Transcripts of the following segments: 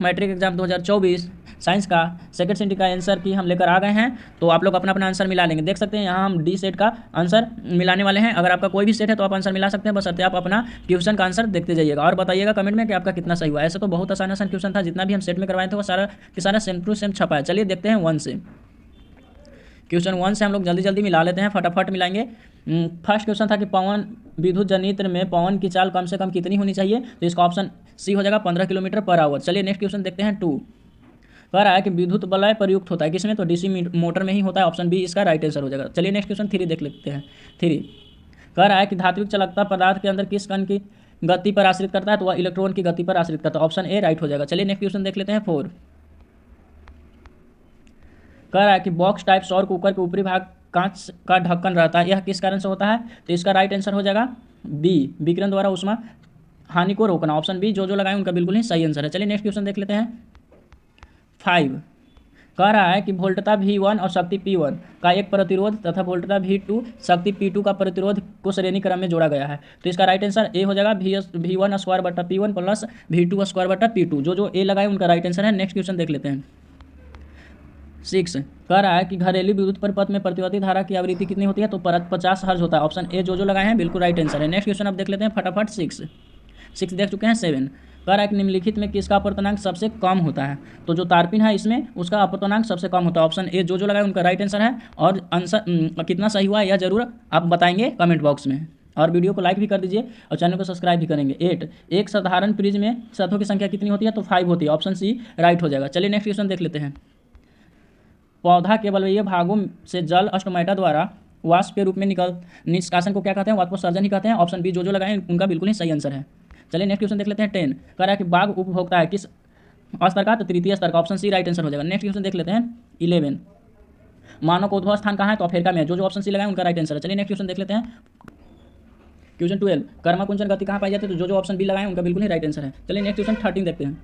Matric exam 2024 science का second senti का answer की हम लेकर आ गए हैं। तो आप लोग अपना अपना आंसर मिला लेंगे। देख सकते हैं यहाँ हम डी सेट का आंसर मिलाने वाले हैं। अगर आपका कोई भी सेट है तो आप आंसर मिला सकते हैं, बशर्ते आप अपना क्वेश्चन का आंसर देखते जाइएगा और बताइएगा कमेंट में कि आपका कितना सही हुआ। ऐसा तो बहुत आसान आसान क्वेश्चन था, जितना भी हम सेट में करवाए थे वो सारा कि सारा सेम टू सेम छपा है। चलिए देखते हैं वन से। क्वेश्चन वन से हम लोग जल्दी जल्दी मिला लेते हैं, फटाफट मिलाएंगे। फर्स्ट क्वेश्चन था कि पवन विद्युत जनित्र में पवन की चाल कम से कम कितनी होनी चाहिए, तो इसका ऑप्शन सी हो जाएगा 15 किलोमीटर पर आवर। चलिए नेक्स्ट क्वेश्चन देखते हैं टू। कह रहा है कि विद्युत बलय प्रयुक्त होता है किसमें, तो डीसी मोटर में ही होता है। ऑप्शन बी इसका राइट आंसर हो जाएगा। चलिए नेक्स्ट क्वेश्चन थ्री देख लेते हैं। थ्री कह रहा है कि धात्विक चालकता पदार्थ के अंदर किस कण की गति पर आश्रित करता है, तो वह इलेक्ट्रॉन की गति पर आश्रित करता है। ऑप्शन ए राइट हो जाएगा। चलिए नेक्स्ट क्वेश्चन देख लेते हैं फोर। कह रहा है कि बॉक्स टाइप सौर कुकर के ऊपरी भाग कांच का ढक्कन रहता है, यह किस कारण से होता है, तो इसका राइट आंसर हो जाएगा बी विकिरण द्वारा उष्मा हानि को रोकना। ऑप्शन बी जो लगाए उनका बिल्कुल ही सही आंसर है। चलिए नेक्स्ट क्वेश्चन देख लेते हैं फाइव। कह रहा है कि वोल्टता V1 और शक्ति P1 का एक प्रतिरोध तथा वोल्टता V2 शक्ति P2 का प्रतिरोध को श्रेणी क्रम में जोड़ा गया है, तो इसका राइट आंसर ए हो जाएगा V1 स्क्वायर बटा P1 प्लस V2 स्क्वायर बटा P2। जो ए लगाए उनका राइट आंसर है। नेक्स्ट क्वेश्चन देख लेते हैं सिक्स। कह रहा है कि घरेलू विद्युत परिपथ में प्रतिवर्ती धारा की आवृत्ति कितनी होती है, तो 50 हर्ट्ज होता है। ऑप्शन ए जो लगाए हैं बिल्कुल राइट आंसर है। नेक्स्ट क्वेश्चन अब देख लेते हैं फटाफट सिक्स देख चुके हैं। सेवन कह रहा है कि निम्नलिखित में किसका अपवर्तनांक सबसे कम होता है, तो जो तारपीन है इसमें उसका अपवर्तनांक सबसे कम होता है। ऑप्शन ए जो लगाए उनका राइट आंसर है। और आंसर कितना सही हुआ यह जरूर आप बताएंगे कमेंट बॉक्स में, और वीडियो को लाइक भी कर दीजिए और चैनल को सब्सक्राइब भी करेंगे। 8 एक साधारण फ्रिज में सतहों की संख्या कितनी होती है, तो 5 होती है। ऑप्शन सी राइट हो जाएगा। चलिए नेक्स्ट क्वेश्चन देख लेते हैं। पौधा के बलवीय भागों से जल स्टोमेटा द्वारा वाष्प के रूप में निष्कासन को क्या कहते हैं, वाष्पोत्सर्जन ही कहते हैं। ऑप्शन बी जो लगाए उनका बिल्कुल ही सही आंसर है। चलिए नेक्स्ट क्वेश्चन देख लेते हैं 10। कह रहा है कि बाघ उपभोक्ता है किस स्तर का, तो तृतीय स्तर का। ऑप्शन सी राइट आंसर हो जाएगा। नेक्स्ट क्वेश्चन देख लेते हैं 11। मानव का उद्भव स्थान कहाँ है, तो अफ्रीका में। जो ऑप्शन सी लगाए उनका राइट आंसर है। चलिए नेक्स्ट क्वेश्चन देख लेते हैं क्वेश्चन 12। कर्मा कुंचन गति कहाँ पाई जाती है, तो जो ऑप्शन बी लगाए उनका बिल्कुल ही राइट आंसर है। चलिए नेक्स्ट क्वेश्चन 13 देखते हैं।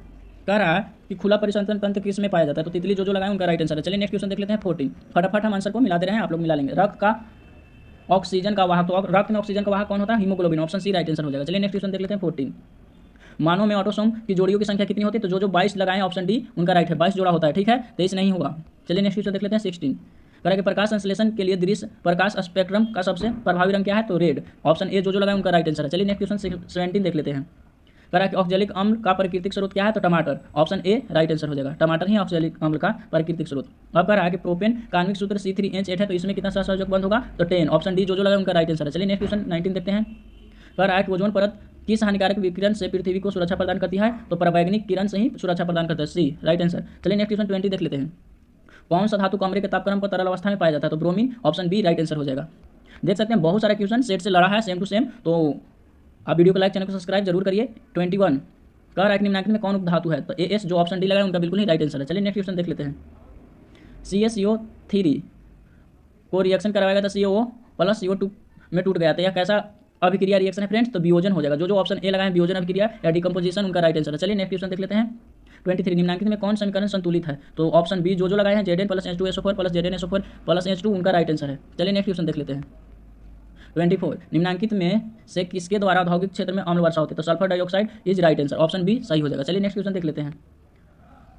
कह रहा है कि खुला परिसंचरण तंत्र किस में पाया जाता है, तो तितली जो लगाए उनका राइट आंसर है। चलिए नेक्स्ट क्वेश्चन देख लेते हैं 14। फटाफट हम आंसर को मिला दे रहे हैं, आप लोग मिला लेंगे। रक्त का ऑक्सीजन का वाहक, तो रक्त में ऑक्सीजन का वाहक कौन होता है, haemoglobin. Option C right answer हो जाएगा। चलिए नेक्स्ट क्वेश्चन देख लेते हैं 14। मानव में ऑटोसोम की जोड़ियों की संख्या कितनी होती है, तो जो 22 लगाए ऑप्शन डी उनका राइट है। 22 जोड़ा होता है, ठीक है, 23 नहीं होगा। चलिए नेक्स्ट क्वेश्चन देख लेते हैं 16। कह रहा है कि प्रकाश संश्लेषण के लिए दृश्य प्रकाश स्पेक्ट्रम का सबसे प्रभावी रंग क्या है, तो रेड। ऑप्शन ए जो लगाए उनका राइट आंसर है। चलिए नेक्स्ट क्वेश्चन 17 देख लेते हैं। कह रहा है कि ऑक्जेलिक अम्ल का प्राकृतिक स्रोत क्या है, तो टमाटर। ऑप्शन ए राइट आंसर हो जाएगा। टमाटर ही ऑक्जेलिक अम्ल का प्राकृतिक स्रोत। अब कह रहा है कि प्रोपेन का आणविक सूत्र C3H8 है, तो इसमें कितना सहसंयोजक बंध होगा, तो 10। ऑप्शन डी जो लगाए उनका राइट आंसर है। चलिए नेक्स्ट क्वेश्चन 19 देखते हैं। कह रहा है कि ओजोन परत किस हानिकारक विकिरण से पृथ्वी को सुरक्षा प्रदान करती है, तो पराबैंगनी किरण से ही सुरक्षा प्रदान करता है। सी राइट आंसर। चलिए नेक्स्ट क्वेश्चन 20 देख लेते हैं। कौन सा धातु कमरे के तापक्रम पर तरल अवस्था में पाया जाता है, तो bromine. Option B right answer हो जाएगा। देख सकते हैं बहुत सारे क्वेश्चन सेट से लड़ा है सेम टू सेम, तो आप वीडियो को लाइक, चैनल को सब्सक्राइब जरूर करिए। 21 कह रहा है कि निम्नलिखित में कौन उपधातु है, तो एस जो ऑप्शन डी लगाए उनका बिल्कुल ही राइट आंसर है। चलिए नेक्स्ट क्वेश्चन देख लेते हैं। CaCO3 को रिएक्शन करवाएगा तो CO प्लस CO2 में टूट गया था, यह कैसा अभिक्रिया रिएक्शन है फ्रेंड्स, तो वियोजन हो जाएगा। जो ऑप्शन ए लगाए वियोजन अभिक्रिया या डिकम्पोजिशन उनका राइट आंसर है। चलिए नेक्स्ट क्वेश्चन देख लेते हैं। 23 निम्नलिखित में कौन समीकरण संतुलित है, तो ऑप्शन बी जो लगाए हैं Zn plus H2SO4 plus ZnSO4 plus H2 उनका राइट आंसर है। चलिए नेक्स्ट क्वेश्चन देख लेते हैं। 24 निम्नलिखित में से किसके द्वारा औद्योगिक क्षेत्र में अम्ल वर्षा होती है, तो sulphur dioxide is right answer. Option B सही हो जाएगा। चलिए नेक्स्ट क्वेश्चन देख लेते हैं।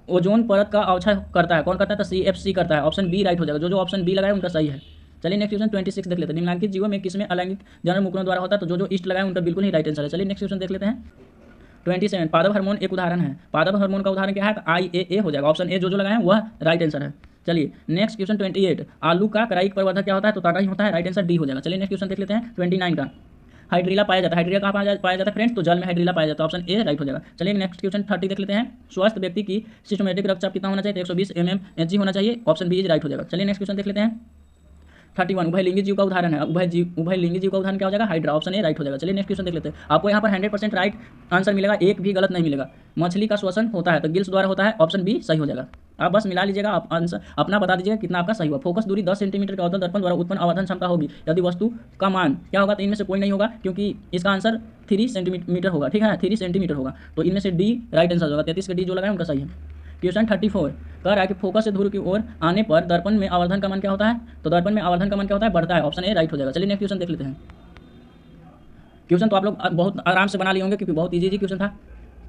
ओजोन परत का अवक्षय करता है, कौन करता है, तो CFC करता है। ऑप्शन बी राइट हो जाएगा। जो ऑप्शन बी लगाए उनका सही है। चलिए नेक्स्ट क्वेश्चन 26 देख लेते हैं। निम्नलिखित जीवों में किसमें अलैंगिक जनन मुकरों द्वारा होता है, तो जो ईस्ट लगाए उनका बिल्कुल ही राइट आंसर है। चलिए नेक्स्ट क्वेश्चन देख लेते हैं। 27 पादप हार्मोन एक उदाहरण है। पादप हार्मोन का उदाहरण क्या है, तो IAA हो जाएगा। ऑप्शन ए जो लगाए वह राइट आंसर है। चलिए नेक्स्ट क्वेश्चन 28 आलू का क्राइक प्रवर्धक क्या होता है, तो ताटा ही होता है। राइट आंसर डी हो जाएगा। चलिए नेक्स्ट क्वेश्चन देख लेते हैं। 29 का हाइड्रीला पाया जाता है। हाइड्रीला कहाँ पाया जाता है फ्रेंड्स, तो जल में हाइड्रीला पाया जाता है। ऑप्शन ए राइट हो जाएगा। चलिए नेक्स्ट क्वेश्चन 30 देख लेते हैं। स्वस्थ व्यक्ति की सिस्टमेटिक रक्तचाप कितना होना चाहिए, तो 120 mmHg होना चाहिए। ऑप्शन बी राइट हो जाएगा। चलिए नेक्स्ट क्वेश्चन देख लेते हैं। 31 उभयलिंगी जीव का उदाहरण है। उभयलिंगी जीव का उदाहरण क्या हो जाएगा, हाइड्रा। ऑप्शन ए राइट हो जाएगा। चलिए नेक्स्ट क्वेश्चन देख लेते हैं। आपको यहाँ पर 100% राइट आंसर मिलेगा, एक भी गलत नहीं मिलेगा। मछली का श्वसन होता है, तो गिल्स द्वारा होता है। ऑप्शन बी सही हो जाएगा। आप बस मिला लीजिएगा, आप आंसर अपना बता दीजिएगा कितना आपका सही हुआ। फोकस दूरी 10 सेंटीमीटर के अवतल दर्पण द्वारा उत्पन्न आवर्धन क्षमता होगी यदि वस्तु का मान क्या होगा, तो इनमें से कोई नहीं होगा, क्योंकि इसका आंसर 3 सेंटीमीटर होगा। ठीक है, 3 सेंटीमीटर होगा, तो इनमें से डी राइट आंसर होगा। 33 का डी जो लगाए उनका सही है। क्वेश्चन 34 कह रहा है कि फोकस से दूर की ओर आने पर दर्पण में आवर्धन का मान क्या होता है, तो दर्पण में आवर्धन का मान क्या होता है, बढ़ता है। ऑप्शन ए राइट हो जाएगा। चलिए नेक्स्ट क्वेश्चन देख लेते हैं। क्वेश्चन तो आप लोग बहुत आराम से बना लिए होंगे, क्योंकि बहुत इजी क्वेश्चन था।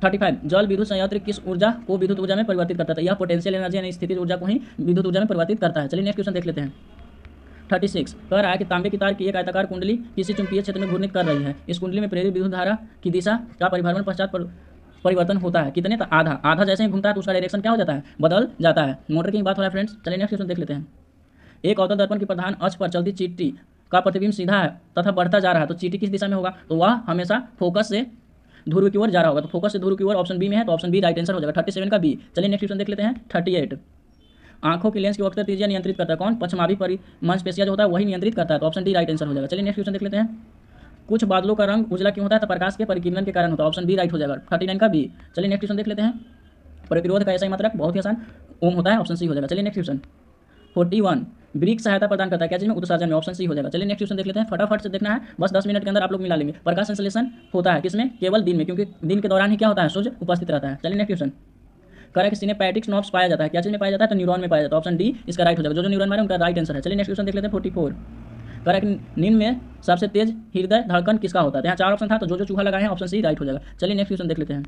35 जल विद्युत संयंत्र किस ऊर्जा को विद्युत ऊर्जा में परिवर्तित करता है? यह पोटेंशियल एनर्जी यानी स्थितिज ऊर्जा को ही विद्युत ऊर्जा में परिवर्तित करता है। चलिए नेक्स्ट क्वेश्चन देख लेते हैं। 36 कह रहा है कि तांबे की तार की एक आयताकार कुंडली किसी चुंबकीय क्षेत्र में घूर्णन कर रही है। इस कुंडली में प्रेरित विद्युत धारा की दिशा का परिभ्रमण पश्चात परिवर्तन होता है कितने? तो आधा जैसे ही घूमता है तो उसका डायरेक्शन क्या हो जाता है? बदल जाता है। मोटर की बात हो रहा है फ्रेंड्स। चलिए नेक्स्ट क्वेश्चन देख लेते हैं। एक अवतल दर्पण की प्रधान अक्ष पर चलती चींटी का प्रतिबिंब सीधा है तथा बढ़ता जा रहा है, तो चींटी किस दिशा में होगा? तो वह हमेशा फोकस से ध्रुव की ओर जा रहा होगा। तो फोकस से ध्रुव की ओर ऑप्शन बी में है, तो ऑप्शन बी राइट आंसर हो जाएगा। 37 का बी। चलिए नेक्स्ट क्वेश्चन देख लेते हैं। 38 आंखों की लेंस की वक्र त्रिज्या नियंत्रित करता है कौन? पश्चिमाभी परिमांसपेशिया जो होता है वही नियंत्रित करता है, तो ऑप्शन डी राइट आंसर हो जाएगा। चलिए नेक्स्ट क्वेश्चन देख लेते हैं। कुछ बादलों का रंग उजला क्यों होता है? तो प्रकाश के परिकिरण के कारण होता है, ऑप्शन बी राइट हो जाएगा। 39 का बी। चलिए नेक्स्ट क्वेश्चन देख लेते हैं। प्रतिरोध का ऐसा ही मात्रक बहुत ही आसान ओम होता है, ऑप्शन सी हो जाएगा। चलिए नेक्स्ट क्वेश्चन। 41 ब्रिक सहायता प्रदान करता है क्या चीज में? उत्सर्जन में, ऑप्शन सी हो जाएगा। चलिए नेक्स्ट क्वेश्चन देख लेते हैं। फटाफट से देखना है, बस 10 मिनट के अंदर आप लोग मिला लेंगे। प्रकाश संश्लेषण होता है किसमें? केवल दिन में, क्योंकि दिन के दौरान ही क्या होता है? सूर्य उपस्थित रहता है। चलिए नेक्स्ट क्वेश्चन। करेक्ट सिनेपैटिक नॉब्स पाया जाता है क्या चीज में पाया जाता है? तो न्यूरॉन में पाया जाता है, ऑप्शन डी इसका राइट हो जाएगा। जो न्यूरॉन में उनका राइट आंसर है। चलिए नेक्स्ट क्वेश्चन देख लेते हैं। 44 करेक्ट निम्न में सबसे तेज हृदय धड़कन किसका होता है? यहाँ 4 ऑप्शन था, तो जो चूहा लगाए हैं ऑप्शन सी राइट हो जाएगा। चलिए नेक्स्ट क्वेश्चन देख लेते हैं।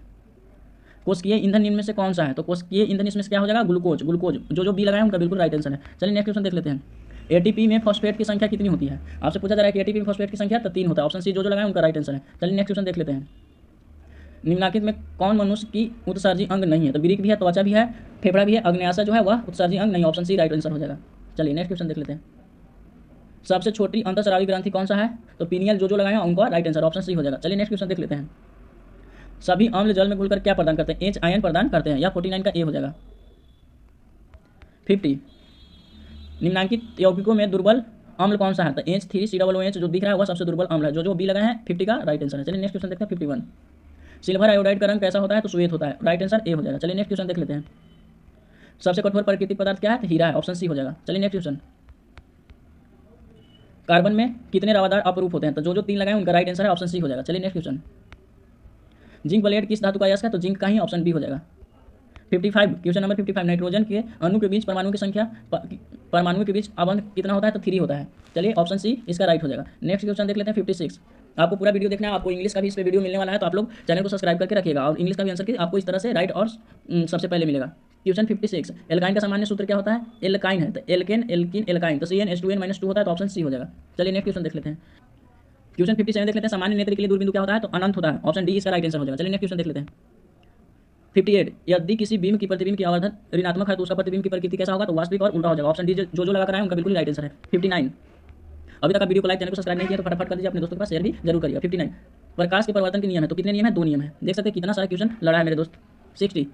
कोशिकीय ईंधन निम्न में से कौन सा है? तो कोशिकीय ईंधन इसमें से क्या हो जाएगा? ग्लूकोज। जो बी लगाए उनका बिल्कुल राइट आंसर है। चलिए नेक्स्ट क्वेश्चन देख लेते हैं। एटीपी में फॉस्फेट की संख्या कितनी होती है? आपसे पूछा जा रहा है कि एटीपी में फॉस्फेट की संख्या तो 3 होता है, ऑप्शन सी जो लगाए उनका राइट आंसर है। चलिए नेक्स्ट क्वेश्चन देख लेते हैं। निम्नलिखित में कौन मनुष्य की उत्सर्जी अंग नहीं है? तो बिरिक भी है, त्वचा भी है, फेफड़ा भी है, अग्न्याशय जो है वह उत्सर्जी अंग नहीं, ऑप्शन सी राइट आंसर हो जाएगा। चलिए नेक्स्ट क्वेश्चन देख लेते हैं। सबसे छोटी अंतःस्रावी ग्रंथि कौन सा है? तो पीनियल जो लगाए हैं उनका राइट आंसर, ऑप्शन सी हो जाएगा। चलिए नेक्स्ट क्वेश्चन देख लेते हैं। सभी अम्ल जल में घुलकर क्या प्रदान करते हैं? एच आयन प्रदान करते हैं, या 49 का ए हो जाएगा। 50 निम्नांकित यौगिकों में दुर्बल अम्ल कौन सा है? तो H3COOH जो दिख रहा है वह सबसे दुर्बल अम्ल है, जो बी लगाए हैं 50 का राइट आंसर है। चलिए नेक्स्ट क्वेश्चन देखते हैं। 51 सिल्वर आयोडाइड का रंग कैसा होता है? तो श्वेत होता है, राइट आंसर ए हो जाएगा। चलिए नेक्स्ट क्वेश्चन देख लेते हैं। सबसे कठोर प्राकृतिक पदार्थ क्या है? तो हीरा है, ऑप्शन सी हो जाएगा। चलिए नेक्स्ट क्वेश्चन। कार्बन में कितने रवादार अपरूप होते हैं? तो जो 3 लगाए उनका राइट आंसर है, ऑप्शन सी हो जाएगा। चलिए नेक्स्ट क्वेश्चन। जिंक ब्लेड किस धातु का अयस्क है? तो जिंक का ही, ऑप्शन बी हो जाएगा। 55 क्वेश्चन नंबर 55 नाइट्रोजन के अणु के बीच परमाणु की संख्या परमाणु के बीच अबंध कितना होता है? तो 3 होता है। चलिए ऑप्शन सी इसका राइट हो जाएगा। नेक्स्ट क्वेश्चन देख लेते हैं। 56 आपको पूरा वीडियो देखना है, आपको इंग्लिश का भी इस पे वीडियो मिलने वाला है, तो आप लोग चैनल को सब्सक्राइब करके रखिएगा, और इंग्लिश का भी आंसर की आपको इस तरह से राइट और सबसे पहले मिलेगा। क्वेश्चन 56 एल्काइन का सामान्य सूत्र क्या होता है? एल्काइन है, तो एल्केन एल्किन एल्काइन, तो CnH2n-2 होता है, तो ऑप्शन सी हो जाएगा। चलिए नेक्स्ट क्वेश्चन देख लेते हैं। क्वेश्चन 57 देख लेते हैं। सामान्य नेत्र के लिए दूरबिंदु क्या होता है? तो अनंत होता है, ऑप्शन डी इसका राइट आंसर हो जाएगा। चलिए नेक्स्ट क्वेश्चन देख लेते हैं। 58 यदि किसी बीम की प्रतिबिंब की आवर्धन ऋणात्मक है तो उसका प्रतिबिंब की प्रकृति कैसा होगा? तो वास्तविक और उल्टा हो जाएगा, ऑप्शन डी जो लगा कर आए उनका बिल्कुल राइट आंसर है। 59 अभी तक आप वीडियो को लाइक, चैनल को सब्सक्राइब नहीं किया तो फटाफट कर दीजिए, अपने दोस्तों के पास शेयर भी जरूर करिए। 59 प्रकाश के परिवर्तन के नियम है, तो कितने नियम है? 2 नियम है। देख सकते हैं कितना सारा क्वेश्चन लड़ा है मेरे दोस्त। 60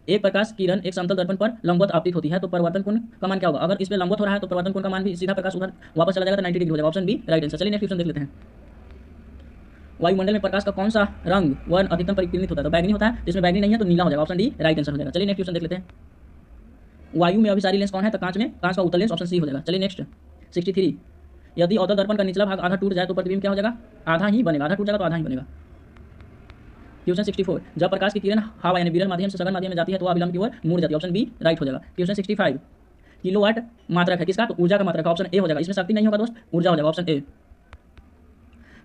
एक प्रकाश किरण एक समतल दर्पण पर लंबवत आपतित होती है, तो परिवर्तन कोण का मान क्या होगा? अगर इस पे लंबवत हो रहा है तो परिवर्तन कोण का मान भी सीधा प्रकाश उधर वापस चला जाएगा, तो 90 डिग्री हो जाएगा, ऑप्शन बी राइट आंसर। चलिए नेक्स्ट क्वेश्चन देख लेते हैं। वायुमंडल में प्रकाश का कौन सा रंग वर्ण अधिकतम परिकीर्णित होता है? तो बैगनी होता है, जिसमें बैगनी नहीं है तो नीला हो जाएगा, ऑप्शन डी राइट आंसर हो जाएगा। चलिए नेक्स्ट क्वेश्चन देख लेते हैं। वायु में अभिसारी लेंस कौन है? तो कांच में कांच का उत्तल लेंस, ऑप्शन सी हो जाएगा। चलिए नेक्स्ट। 63 यदि अवतल दर्पण का निचला भाग आधा टूट जाए तो प्रतिबिंब क्या हो जाएगा? आधा ही बनेगा, आधा टूट जाएगा तो आधा ही बनेगा। क्वेश्चन 64 जब प्रकाश की किरण हवा यानी विरल माध्यम से सघन माध्यम में जाती है तो वह विलंब की ओर मुड़ जाती है, ऑप्शन बी राइट हो जाएगा। क्वेश्चन 65 किलोवाट मात्रक है किसका? तो ऊर्जा का मात्रक, ऑप्शन ए हो जाएगा। इसमें शक्ति नहीं होगा दोस्त, ऊर्जा हो जाएगा, ऑप्शन ए।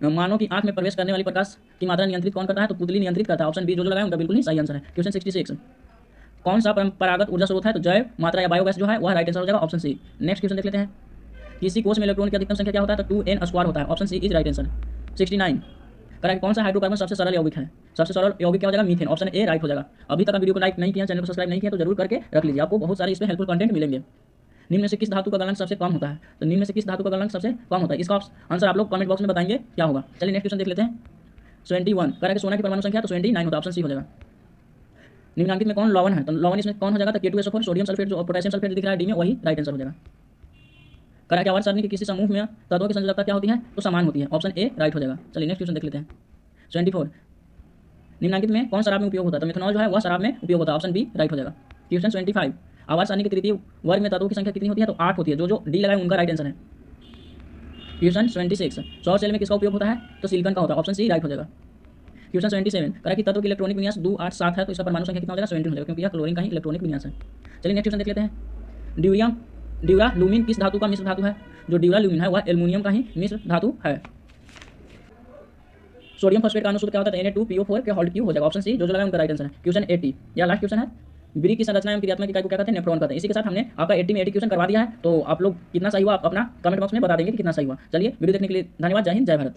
मानव की आंख में प्रवेश करने वाली प्रकाश की मात्रा नियंत्रित कौन करता है? तो पुतली नियंत्रित करता है, ऑप्शन बी जो लगाए उनका बिल्कुल ही सही आंसर है। क्वेश्चन 66 कौन सा परंपरागत ऊर्जा स्रोत है? तो जैव मात्रा या बायोगैस जो है वह राइट आंसर हो जाएगा, ऑप्शन सी। नेक्स्ट क्वेश्चन देख लेते हैं। किसी कोष में इलेक्ट्रॉन की अधिकतम संख्या क्या होता है? तो 2n² होता है, option C is right answer. 69 correct कौन सा हाइड्रोकार्बन सबसे सरल यौगिक है? सबसे सरल यौगिक क्या हो जाएगा? मीथेन, ऑप्शन ए राइट हो जाएगा। अभी तक वीडियो को लाइक नहीं किया, चैनल को सब्सक्राइब नहीं किया तो जरूर करके रख लीजिए, आपको बहुत सारे इसमें हेल्पफुल कंटेंट मिलेंगे। निम्न में से किस धातु का गलनांक सबसे कम होता है? तो निम्न में से किस धातु का गलनांक सबसे कम होता है? इसका आंसर आप लोग कमेंट बॉक्स में बताएंगे क्या होगा। चलिए नेक्स्ट क्वेश्चन देख लेते हैं। 71 करेक्ट सोना की परमाणु संख्या तो 29 होता है, ऑप्शन सी हो जाएगा। निम्नलिखित में कौन लवण है? तो लवण इसमें कौन हो जाएगा? तो K2SO4 सोडियम सल्फेट जो पोटेशियम सल्फेट दिख रहा है डी में वही राइट आंसर हो जाएगा। करेक्ट आवर्त सारणी के किसी समूह में तत्वों की संयोजकता क्या होती है? तो समान होती है, ऑप्शन ए राइट हो जाएगा। चलिए नेक्स्ट क्वेश्चन देख लेते हैं। 74 निम्नलिखित में कौन शराब में उपयोग होता है? तो मिथेनॉल जो है वह शराब में उपयोग होता है, ऑप्शन बी राइट हो जाएगा। क्वेश्चन 25 आवर्त सारणी के तृतीय वर्ग में तत्वों की संख्या कितनी होती है? तो 8 होती है, जो डी लगाए उनका राइट आंसर है। क्वेश्चन 26 सौर सेल में किसका उपयोग होता है? तो सिलिकॉन का होता है, ऑप्शन सी राइट हो जाएगा। क्वेश्चन 27 करेक्ट कि तत्व की इलेक्ट्रॉनिक विन्यास 2 8 7 है, तो इसका परमाणु संख्या कितना हो जाएगा? 17 हो जाएगा, क्योंकि यह क्लोरीन का ही इलेक्ट्रॉनिक विन्यास है। चलिए नेक्स्ट क्वेश्चन देख लेते हैं। ड्यूरालुमिन किस धातु का मिश्र धातु है? जो ड्यूरालुमिन है वह एल्युमिनियम का ही मिश्र धातु है। सोडियम फॉस्फेट का अणु सूत्र क्या होता है? Na2PO4 के होल्ड क्यू हो जाएगा। ऑप्शन सी जो लगा उनका राइट आंसर है। क्वेश्चन 80 या लास्ट क्वेश्चन है, ब्री की संरचना एवं क्रियात्मक इकाई को क्या कहते हैं? नेफ्रॉन कहते हैं। इसी के साथ हमने आपका 80 में 80 क्वेश्चन करवा दिया है। तो आप लोग कितना सही हुआ आप अपना कमेंट बॉक्स में बता देंगे कि कितना सही हुआ। चलिए वीडियो देखने के लिए धन्यवाद। जय हिंद, जय भारत।